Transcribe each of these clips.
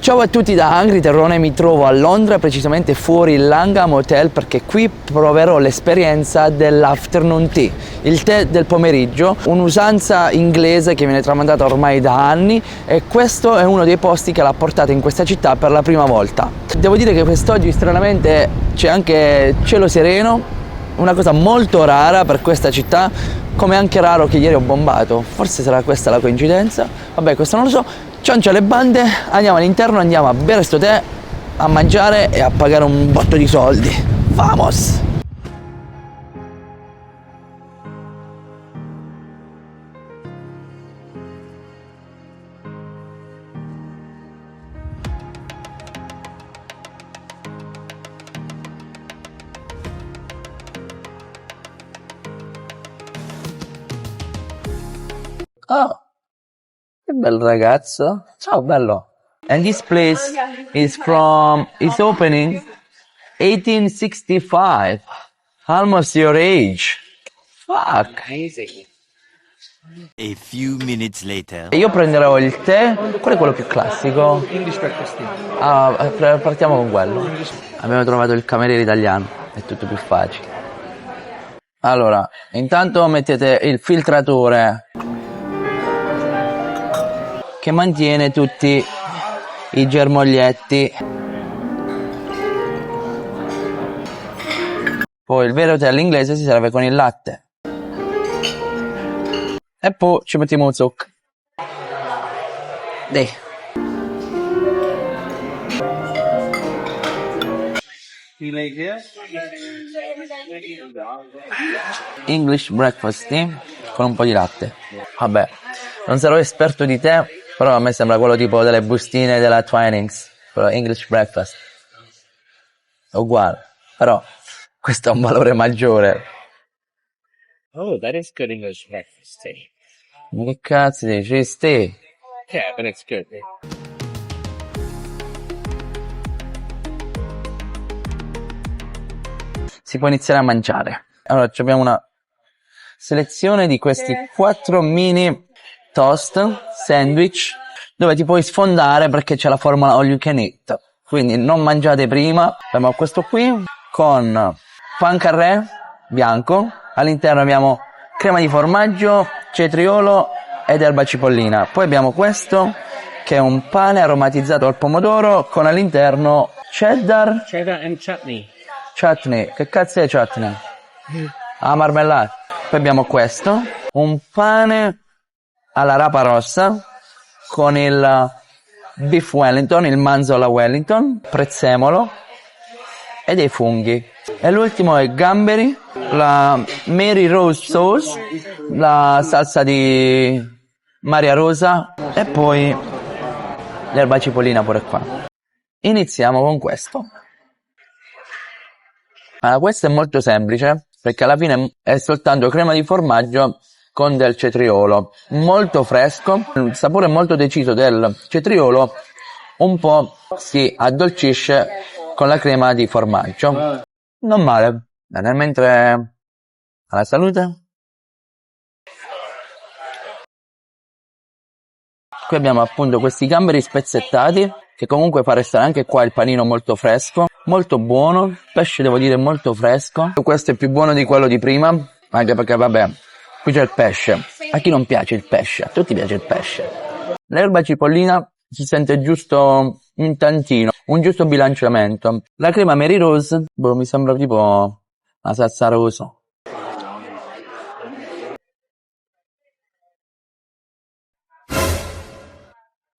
Ciao a tutti da Angry Terrone, mi trovo a Londra, precisamente fuori il Langham Hotel, perché qui proverò l'esperienza dell'afternoon tea, il tè del pomeriggio, un'usanza inglese che viene tramandata ormai da anni, e questo è uno dei posti che l'ha portata in questa città per la prima volta. Devo dire che quest'oggi stranamente c'è anche cielo sereno, una cosa molto rara per questa città, come anche raro che ieri ho bombato. Forse sarà questa la coincidenza, vabbè, questo non lo so. Ciancio alle bande, andiamo all'interno, andiamo a bere sto tè, a mangiare e a pagare un botto di soldi. Vamos! Oh, che bel ragazzo. Ciao, bello. And this place is opening 1865. Almost your age. Fuck. A few minutes later. Io prenderò il tè. Qual è quello più classico? English breakfast tea. Ah, partiamo con quello. Abbiamo trovato il cameriere italiano. È tutto più facile. Allora, intanto mettete il filtratore che mantiene tutti i germoglietti. Poi il vero tè all'inglese si serve con il latte. E poi ci mettiamo un zucchero. Dai. You like here? English breakfast tea con un po' di latte. Vabbè, non sarò esperto di tè, però a me sembra quello tipo delle bustine della Twinings, quello English breakfast. È uguale, però questo ha un valore maggiore. Oh, that is good English breakfast tea. Ma che cazzo dici? Tea? Yeah, but it's good. Si può iniziare a mangiare. Allora, abbiamo una selezione di questi 4 mini toast sandwich dove ti puoi sfondare perché c'è la formula all you can eat. Quindi non mangiate prima. Abbiamo questo qui con pan carré bianco, all'interno abbiamo crema di formaggio, cetriolo ed erba cipollina. Poi abbiamo questo che è un pane aromatizzato al pomodoro con all'interno cheddar. Cheddar and chutney. Chutney, che cazzo è chutney? Ah, marmellata. Poi abbiamo questo, un pane alla rapa rossa con il beef Wellington, il manzo alla Wellington, prezzemolo e dei funghi. E l'ultimo è gamberi, la Mary Rose Sauce, la salsa di Maria Rosa e poi l'erba cipollina pure qua. Iniziamo con questo. Allora, questo è molto semplice perché alla fine è soltanto crema di formaggio con del cetriolo, molto fresco, il sapore molto deciso del cetriolo un po' si addolcisce con la crema di formaggio. Non male. Bene, mentre alla salute. Qui abbiamo appunto questi gamberi spezzettati che comunque fa restare anche qua il panino molto fresco, molto buono, il pesce devo dire molto fresco. Questo è più buono di quello di prima, anche perché vabbè, qui c'è il pesce. A chi non piace il pesce? A tutti piace il pesce. L'erba cipollina si sente giusto un tantino, un giusto bilanciamento. La crema Mary Rose, mi sembra tipo una salsa rosa.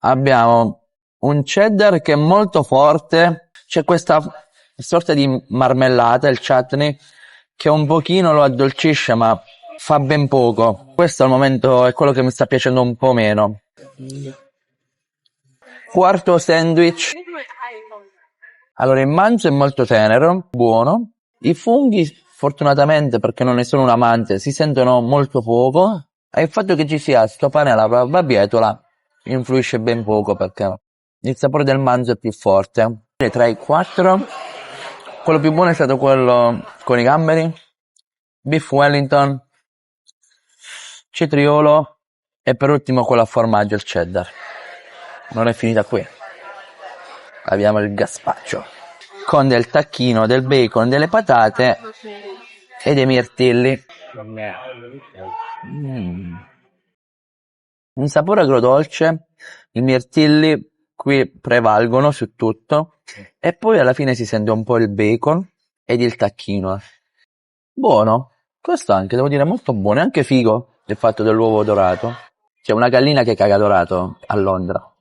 Abbiamo un cheddar che è molto forte, c'è questa sorta di marmellata, il chutney, che un pochino lo addolcisce ma fa ben poco. Questo al momento è quello che mi sta piacendo un po' meno. Quarto sandwich. Allora, il manzo è molto tenero, buono. I funghi, fortunatamente, perché non ne sono un amante, si sentono molto poco. E il fatto che ci sia sto pane alla barbietola influisce ben poco perché il sapore del manzo è più forte. Tra i 4, quello più buono è stato quello con i gamberi, beef Wellington, cetriolo e per ultimo quello a formaggio, il cheddar. Non è finita qui. abbiamo il gazpacho con del tacchino, del bacon, delle patate e dei mirtilli. Yeah. Un sapore agrodolce, i mirtilli qui prevalgono su tutto e poi alla fine si sente un po' il bacon ed il tacchino. Buono, questo anche, devo dire, molto buono, è anche figo il fatto dell'uovo dorato. C'è una gallina che caga dorato a Londra.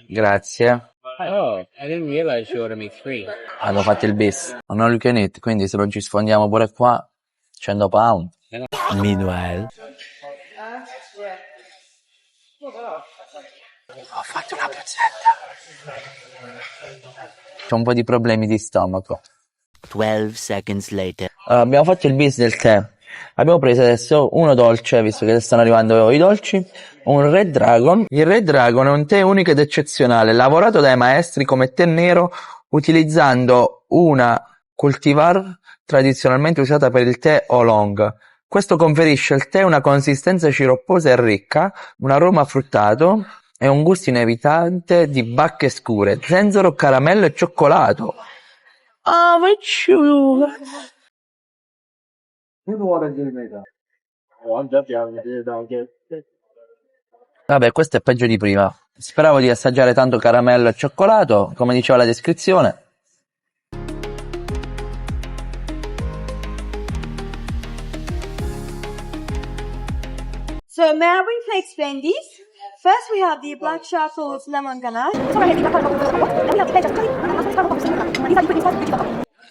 Grazie. Oh, I didn't realize you ordered me 3. Hanno fatto il bis. Non all you can eat, quindi se non ci sfondiamo pure qua, 100 pound. Meanwhile, Ho fatto una puzzetta. C'ho un po' di problemi di stomaco. 12 seconds later. Allora, abbiamo fatto il bis del tè. Abbiamo preso adesso uno dolce, visto che stanno arrivando i dolci, un Red Dragon. Il Red Dragon è un tè unico ed eccezionale, lavorato dai maestri come tè nero, utilizzando una cultivar tradizionalmente usata per il tè oolong. Questo conferisce al tè una consistenza sciropposa e ricca, un aroma fruttato e un gusto inevitabile di bacche scure, zenzero, caramello e cioccolato. Ah, ma ciù! Vabbè, questo è peggio di prima. Speravo di assaggiare tanto caramello e cioccolato, come diceva la descrizione. So may I briefly explain these? First we have the black truffles lemon ganache.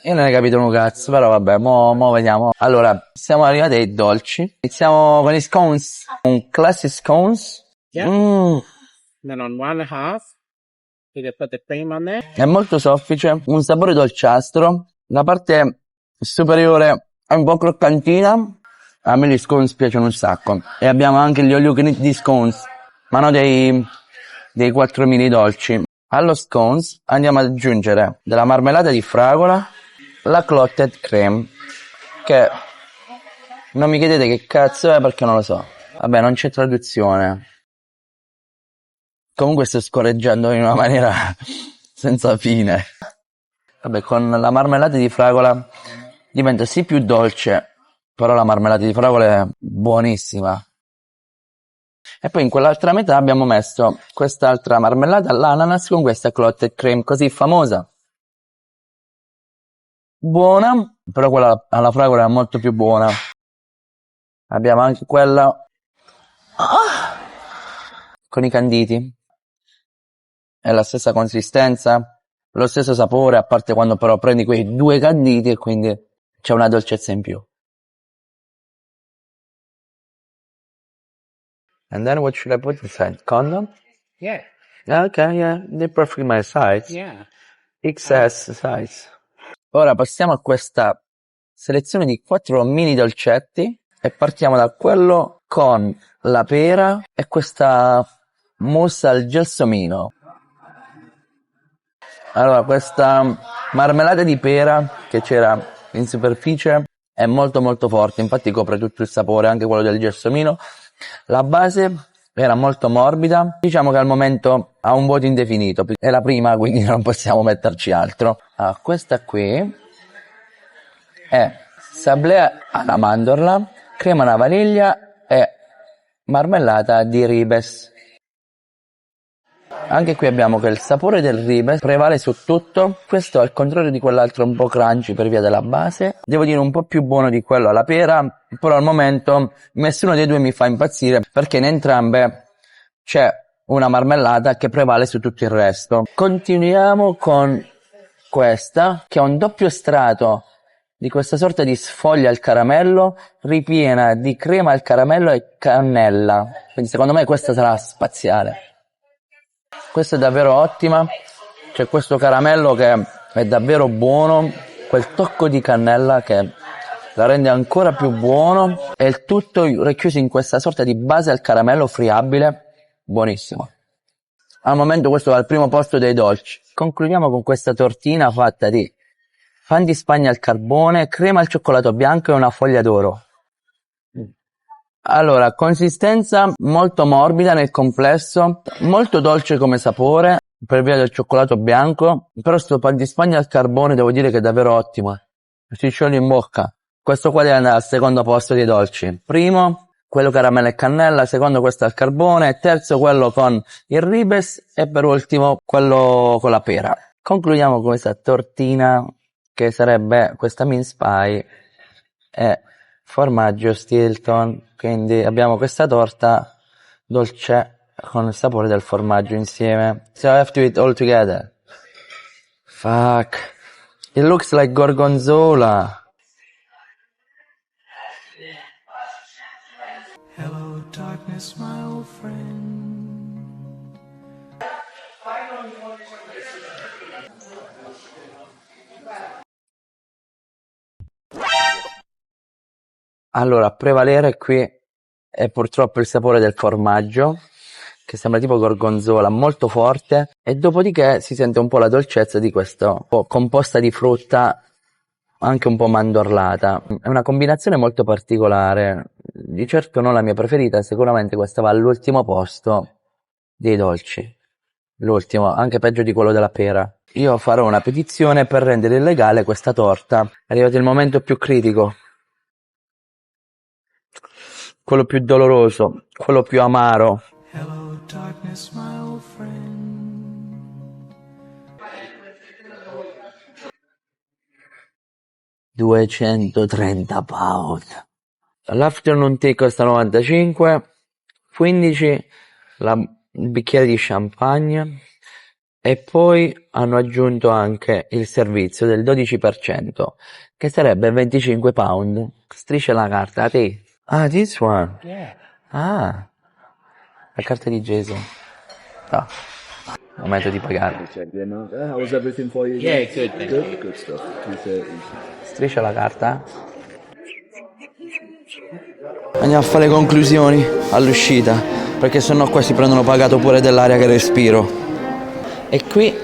Io non ne ho capito un cazzo, però vabbè, mo vediamo. Allora, siamo arrivati ai dolci. Iniziamo con i scones. Un classic scones. Yeah. Mm, Then on 1.5, you just put the cream on there. è molto soffice, un sapore dolciastro. La parte superiore è un po' croccantina. A me gli scones piacciono un sacco. E abbiamo anche gli all you can eat di scones, ma no dei 4 mini dolci. Allo scones andiamo ad aggiungere della marmellata di fragola, la clotted cream, che non mi chiedete che cazzo è perché non lo so. Vabbè, non c'è traduzione. Comunque sto scorreggiando in una maniera senza fine. Vabbè, con la marmellata di fragola diventa sì più dolce, però la marmellata di fragola è buonissima. E poi in quell'altra metà abbiamo messo quest'altra marmellata all'ananas con questa clotted cream così famosa. Buona, però quella alla fragola è molto più buona. Abbiamo anche quella con i canditi. È la stessa consistenza, lo stesso sapore, a parte quando però prendi quei 2 canditi e quindi c'è una dolcezza in più. And then what should I put inside? Condom? Yeah. Okay, yeah, they're perfectly my size. Yeah. XS size. Ora passiamo a questa selezione di 4 mini dolcetti e partiamo da quello con la pera e questa mousse al gelsomino. Allora, questa marmellata di pera che c'era in superficie è molto molto forte, infatti copre tutto il sapore, anche quello del gelsomino. La base era molto morbida, diciamo che al momento ha un voto indefinito, è la prima quindi non possiamo metterci altro. Allora, questa qui è sablé alla mandorla, crema alla vaniglia e marmellata di ribes. Anche qui abbiamo che il sapore del ribes prevale su tutto, questo al contrario di quell'altro un po' crunchy per via della base, devo dire un po' più buono di quello alla pera, però al momento nessuno dei due mi fa impazzire perché in entrambe c'è una marmellata che prevale su tutto il resto. Continuiamo con questa che è un doppio strato di questa sorta di sfoglia al caramello ripiena di crema al caramello e cannella, quindi secondo me questa sarà spaziale. Questa è davvero ottima, c'è questo caramello che è davvero buono, quel tocco di cannella che la rende ancora più buono e il tutto racchiuso in questa sorta di base al caramello friabile, buonissimo. Al momento questo è al primo posto dei dolci. Concludiamo con questa tortina fatta di pan di Spagna al carbone, crema al cioccolato bianco e una foglia d'oro. Allora, consistenza molto morbida nel complesso, molto dolce come sapore per via del cioccolato bianco, però sto pan di Spagna al carbone devo dire che è davvero ottimo, si scioglie in bocca. Questo qua deve andare al secondo posto dei dolci. Primo, quello caramella e cannella, secondo questo al carbone, terzo quello con il ribes e per ultimo quello con la pera. Concludiamo con questa tortina che sarebbe questa mince pie e formaggio Stilton, quindi abbiamo questa torta dolce con il sapore del formaggio insieme. So I have to eat all together. Fuck. It looks like gorgonzola. Hello, darkness, my old friend. Allora, a prevalere qui è purtroppo il sapore del formaggio, che sembra tipo gorgonzola, molto forte, e dopodiché si sente un po' la dolcezza di questo composta di frutta, anche un po' mandorlata. È una combinazione molto particolare, di certo non la mia preferita, sicuramente questa va all'ultimo posto dei dolci. L'ultimo, anche peggio di quello della pera. Io farò una petizione per rendere illegale questa torta. È arrivato il momento più critico. Quello più doloroso, quello più amaro. Hello, darkness, my old friend. 230 pound. L'afternoon tea costa 95, 15 il bicchiere di champagne e poi hanno aggiunto anche il servizio del 12% che sarebbe 25 pound. Striscia la carta a te. Ah, this one. Yeah. Ah, la carta di Gesù. No, momento di pagare. How was everything for you? Yeah, good. Thank you. Good stuff. 230. Striscia la carta. Andiamo a fare le conclusioni all'uscita, perché sennò qua si prendono pagato pure dell'aria che respiro. E qui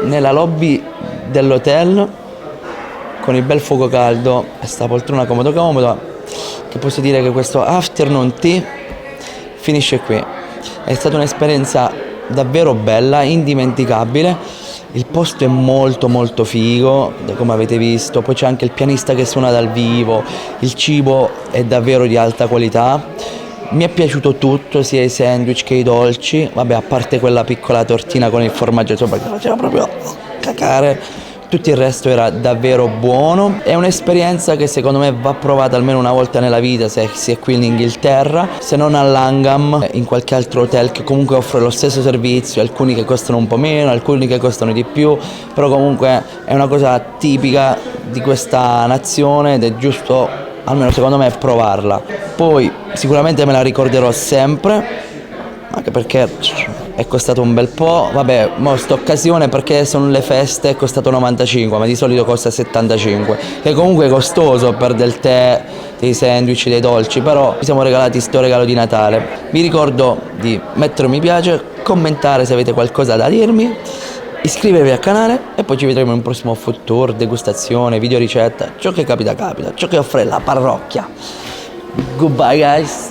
nella lobby dell'hotel con il bel fuoco caldo e sta poltrona comoda, che posso dire che questo afternoon tea finisce qui. È stata un'esperienza davvero bella, indimenticabile. Il posto è molto molto figo, come avete visto, poi c'è anche il pianista che suona dal vivo, il cibo è davvero di alta qualità. Mi è piaciuto tutto, sia i sandwich che i dolci, vabbè, a parte quella piccola tortina con il formaggio sopra che faceva proprio cacare. Tutto il resto era davvero buono. È un'esperienza che secondo me va provata almeno una volta nella vita se si è qui in Inghilterra, se non a Langham, in qualche altro hotel che comunque offre lo stesso servizio, alcuni che costano un po' meno, alcuni che costano di più, però comunque è una cosa tipica di questa nazione ed è giusto, almeno secondo me, provarla. Poi sicuramente me la ricorderò sempre, anche perché è costato un bel po', vabbè, mo sta occasione perché sono le feste è costato 95, ma di solito costa 75, che comunque è costoso per del tè, dei sandwich, dei dolci, però ci siamo regalati sto regalo di Natale. Vi ricordo di mettere un mi piace, commentare se avete qualcosa da dirmi, iscrivervi al canale e poi ci vedremo in un prossimo food tour, degustazione, video ricetta, ciò che capita, ciò che offre la parrocchia. Goodbye guys!